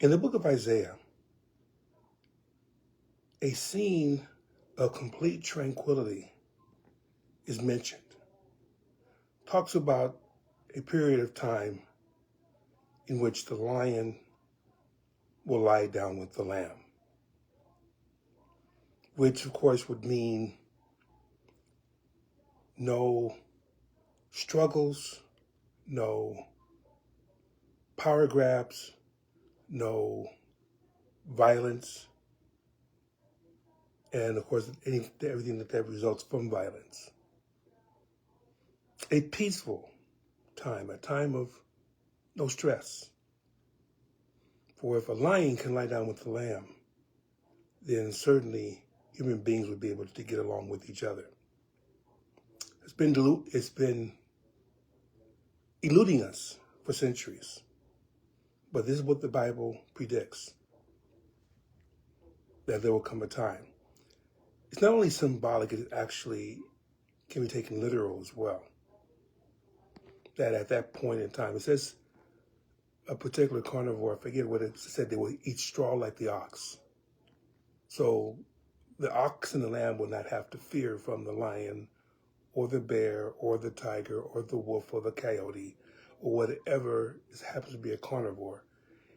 In the book of Isaiah, a scene of complete tranquility is mentioned. Talks about a period of time in which the lion will lie down with the lamb, which of course would mean no struggles, no power grabs, no violence, and of course everything that results from violence. A peaceful time, a time of no stress. For if a lion can lie down with the lamb, then certainly human beings would be able to get along with each other. It's been eluding us for centuries. But this is what the Bible predicts, that there will come a time. It's not only symbolic, it actually can be taken literal as well. That at that point in time, it says a particular carnivore, I forget what it said, they will eat straw like the ox. So the ox and the lamb will not have to fear from the lion or the bear or the tiger or the wolf or the coyote or whatever happens to be a carnivore.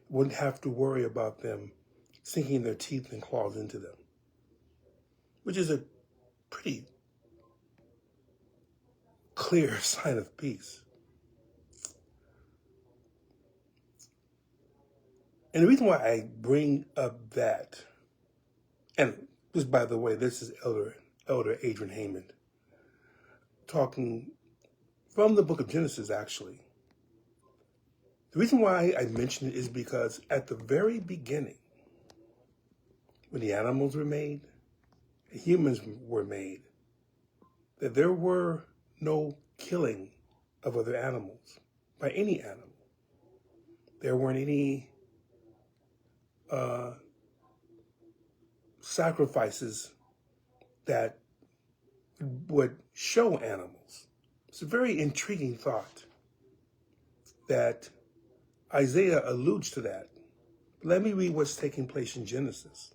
Wouldn't have to worry about them sinking their teeth and claws into them, which is a pretty clear sign of peace. And the reason why I bring up that, and just by the way, this is Elder Adrian Hammond talking from the book of Genesis, actually. The reason why I mention it is because at the very beginning, when the animals were made, the humans were made, that there were no killing of other animals by any animal. There weren't any sacrifices that would show animals. It's a very intriguing thought that Isaiah alludes to that. Let me read what's taking place in Genesis.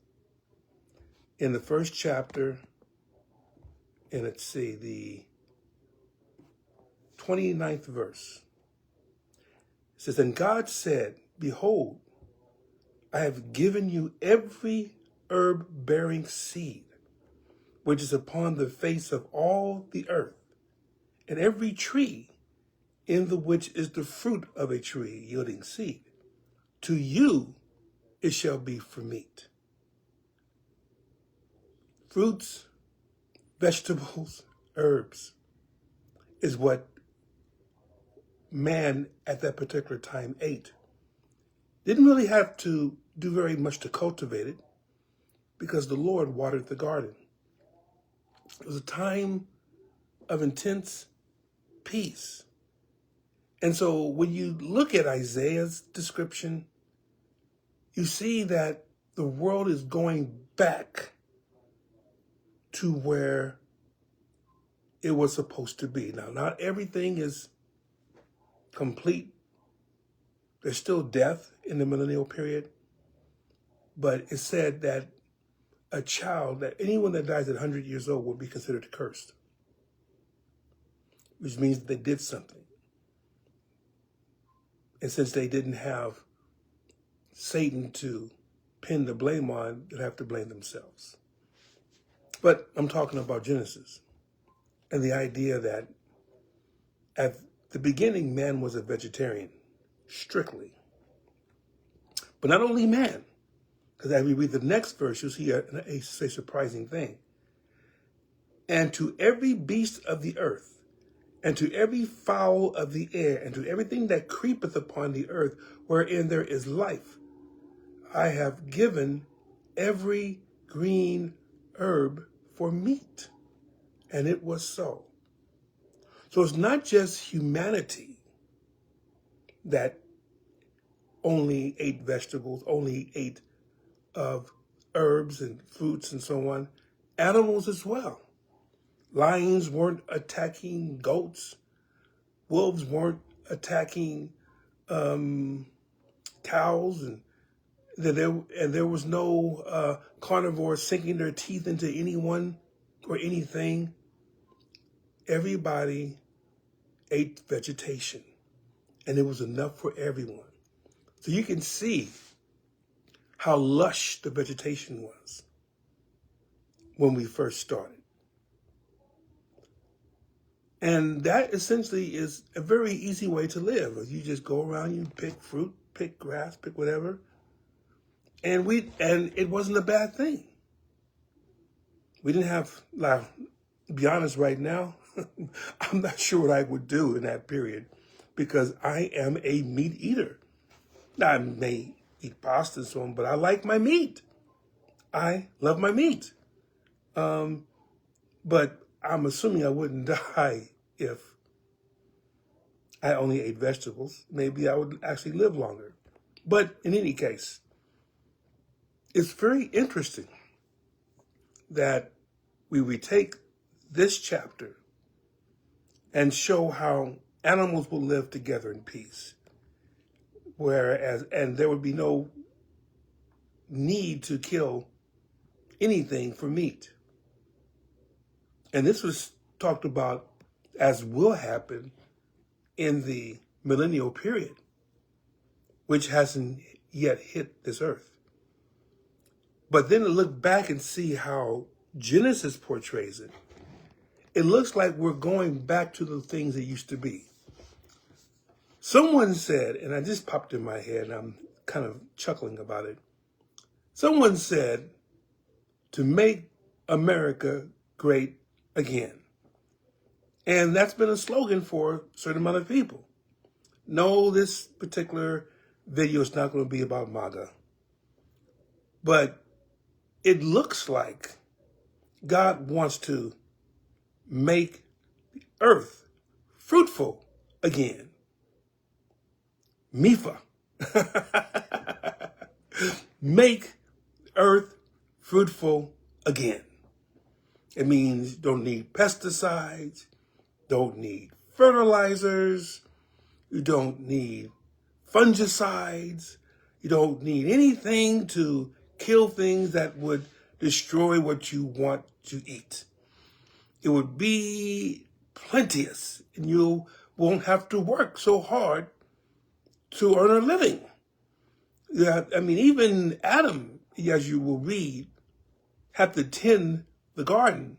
In the first chapter, and let's see, the 29th verse, it says, "And God said, Behold, I have given you every herb-bearing seed, which is upon the face of all the earth, and every tree in the which is the fruit of a tree yielding seed. To you it shall be for meat." Fruits, vegetables, herbs is what man at that particular time ate. Didn't really have to do very much to cultivate it because the Lord watered the garden. It was a time of intense peace. And so when you look at Isaiah's description, you see that the world is going back to where it was supposed to be. Now, not everything is complete. There's still death in the millennial period. But it's said that a child, that anyone that dies at 100 years old will be considered cursed, which means that they did something. And since they didn't have Satan to pin the blame on, they'll have to blame themselves. But I'm talking about Genesis and the idea that at the beginning, man was a vegetarian, strictly. But not only man, because as we read the next verse, you'll see a surprising thing. "And to every beast of the earth, and to every fowl of the air, and to everything that creepeth upon the earth, wherein there is life, I have given every green herb for meat." And it was so. So it's not just humanity that only ate vegetables, only ate of herbs and fruits and so on. Animals as well. Lions weren't attacking goats. Wolves weren't attacking cows and there was no carnivores sinking their teeth into anyone or anything. Everybody ate vegetation, and it was enough for everyone. So you can see how lush the vegetation was when we first started. And that essentially is a very easy way to live. You just go around, you pick fruit, pick grass, pick whatever. And it wasn't a bad thing. We didn't have, like, to be honest right now, I'm not sure what I would do in that period because I am a meat eater. I may eat pasta and so on, but I like my meat. I love my meat. But I'm assuming I wouldn't die if I only ate vegetables. Maybe I would actually live longer. But in any case, it's very interesting that we retake this chapter and show how animals will live together in peace. And there would be no need to kill anything for meat. And this was talked about as will happen in the millennial period, which hasn't yet hit this earth. But then to look back and see how Genesis portrays it, it looks like we're going back to the things that used to be. Someone said, and I just popped in my head, and I'm kind of chuckling about it. Someone said, to make America great again. And that's been a slogan for a certain amount of people. No, this particular video is not going to be about MAGA. But it looks like God wants to make the earth fruitful again. Mifa. Make earth fruitful again. It means you don't need pesticides, don't need fertilizers, you don't need fungicides, you don't need anything to kill things that would destroy what you want to eat. It would be plenteous, and you won't have to work so hard to earn a living. Yeah, I mean, even Adam, as you will read, had to tend the garden,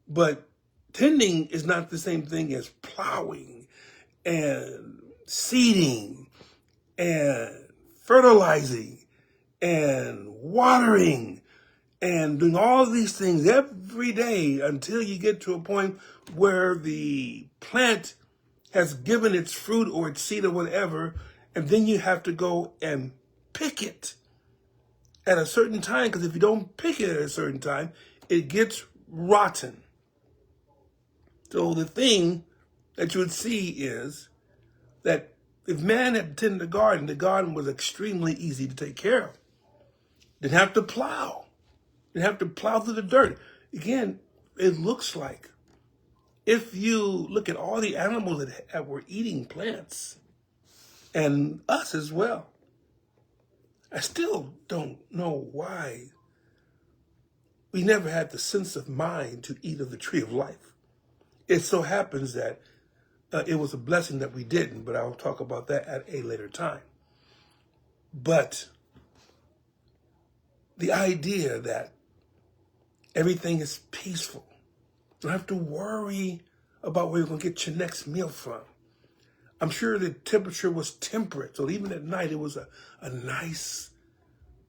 but tending is not the same thing as plowing and seeding and fertilizing and watering and doing all of these things every day until you get to a point where the plant has given its fruit or its seed or whatever, and then you have to go and pick it at a certain time, because if you don't pick it at a certain time, it gets rotten. So the thing that you would see is that if man had tended the garden was extremely easy to take care of. Didn't have to plow. Didn't have to plow through the dirt. Again, it looks like, if you look at all the animals that were eating plants, and us as well, I still don't know why we never had the sense of mind to eat of the tree of life. It so happens that it was a blessing that we didn't, but I'll talk about that at a later time. But the idea that everything is peaceful, you don't have to worry about where you're going to get your next meal from. I'm sure the temperature was temperate, so even at night it was a nice,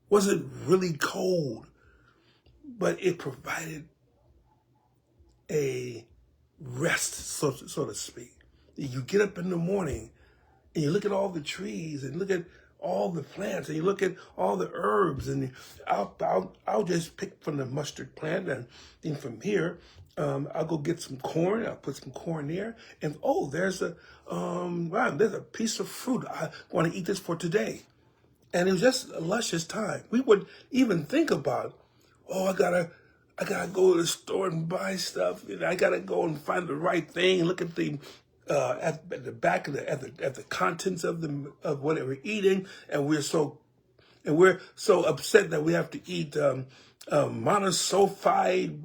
wasn't really cold, but it provided a rest, so to speak. You get up in the morning and you look at all the trees and look at all the plants and you look at all the herbs, and I'll just pick from the mustard plant, and then from here I'll go get some corn. I'll put some corn there, and there's there's a piece of fruit. I want to eat this for today. And it was just a luscious time. We would even think about, I gotta go to the store and buy stuff. And I gotta go and find the right thing. Look at the at the back of the contents of whatever we're eating, and we're so And we're so upset that we have to eat monosulfide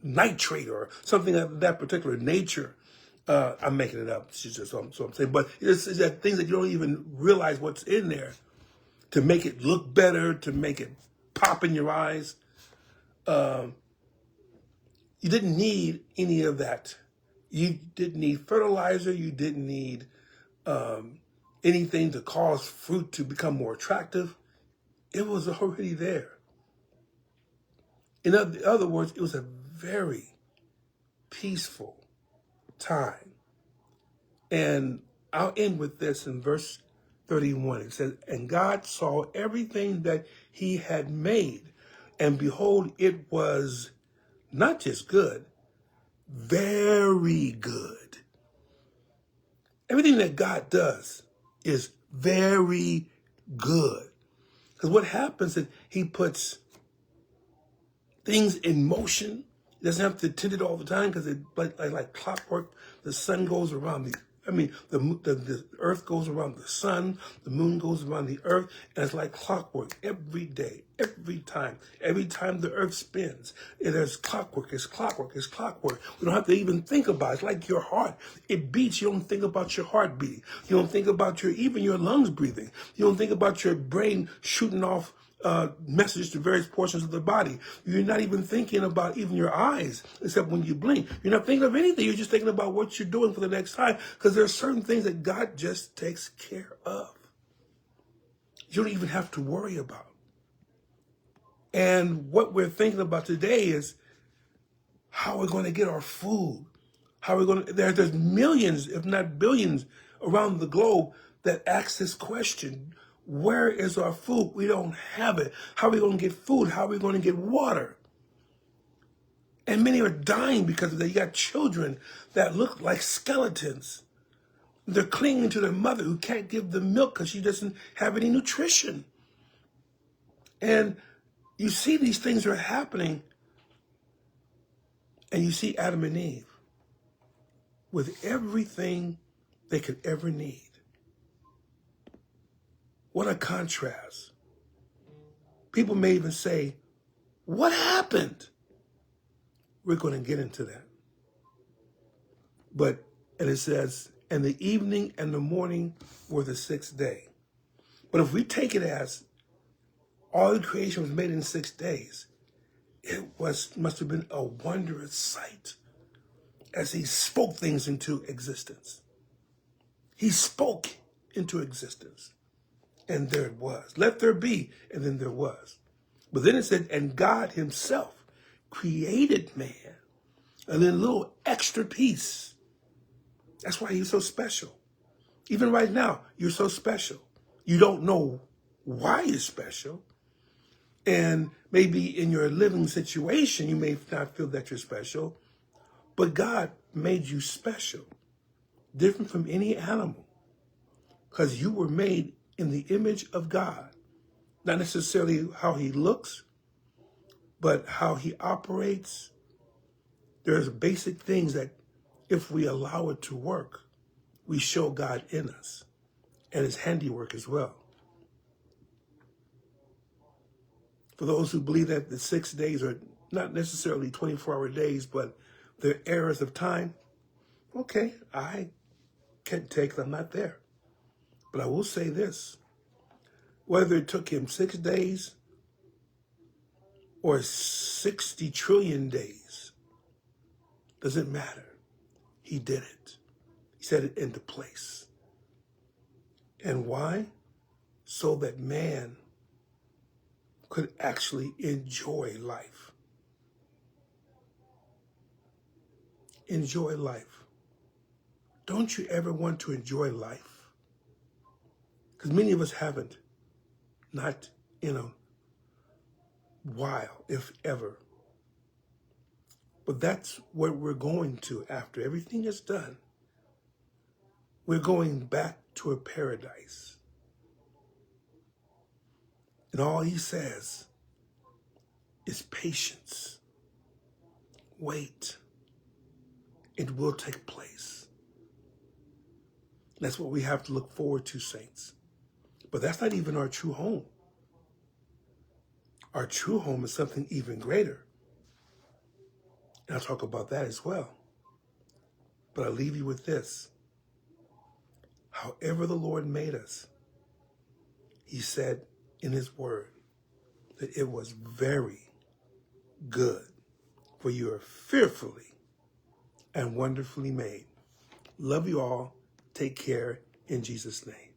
nitrate or something of that particular nature. I'm making it up. It's just so I'm saying. But it's that things that you don't even realize what's in there to make it look better, to make it pop in your eyes. You didn't need any of that. You didn't need fertilizer. You didn't need anything to cause fruit to become more attractive. It was already there. In other words, it was a very peaceful time. And I'll end with this in verse 31. It says, and God saw everything that he had made, and behold, it was not just good, very good. Everything that God does is very good. Because what happens is he puts things in motion. He doesn't have to tend it all the time because it like clockwork. The sun goes around the earth goes around the sun, the moon goes around the earth, and it's like clockwork every day, every time the earth spins. There's clockwork, it's clockwork, it's clockwork. We don't have to even think about it. It's like your heart. It beats. You don't think about your heart beating. You don't think about even your lungs breathing. You don't think about your brain shooting off messages to various portions of the body. You're not even thinking about even your eyes, except when you blink. You're not thinking of anything. You're just thinking about what you're doing for the next time, because there are certain things that God just takes care of. You don't even have to worry about. And what we're thinking about today is how we're going to get our food. How we're going to, there's millions, if not billions, around the globe that ask this question. Where is our food? We don't have it. How are we going to get food? How are we going to get water? And many are dying because of that. You got children that look like skeletons. They're clinging to their mother who can't give them milk because she doesn't have any nutrition. And you see these things are happening, and you see Adam and Eve with everything they could ever need. What a contrast. People may even say, what happened? We're going to get into that. And it says, and the evening and the morning were the sixth day. But if we take it as all the creation was made in 6 days, it must have been a wondrous sight as he spoke things into existence. He spoke into existence. And there it was. Let there be, and then there was. But then it said, and God himself created man. And then a little extra piece. That's why he's so special. Even right now, you're so special. You don't know why you're special. And maybe in your living situation, you may not feel that you're special. But God made you special. Different from any animal. Because you were made in the image of God. Not necessarily how he looks, but how he operates. There's basic things that if we allow it to work, we show God in us and his handiwork as well. For those who believe that the 6 days are not necessarily 24-hour days, but they're eras of time, okay, I can't take them, I'm not there. But I will say this. Whether it took him 6 days or 60 trillion days, doesn't matter. He did it. He set it into place. And why? So that man could actually enjoy life. Enjoy life. Don't you ever want to enjoy life? Because many of us haven't. Not in a while, if ever. But that's what we're going to after everything is done. We're going back to a paradise. And all he says is patience. Wait. It will take place. That's what we have to look forward to, saints. But that's not even our true home. Our true home is something even greater. And I'll talk about that as well. But I'll leave you with this. However the Lord made us, he said in his word that it was very good, for you are fearfully and wonderfully made. Love you all. Take care in Jesus' name.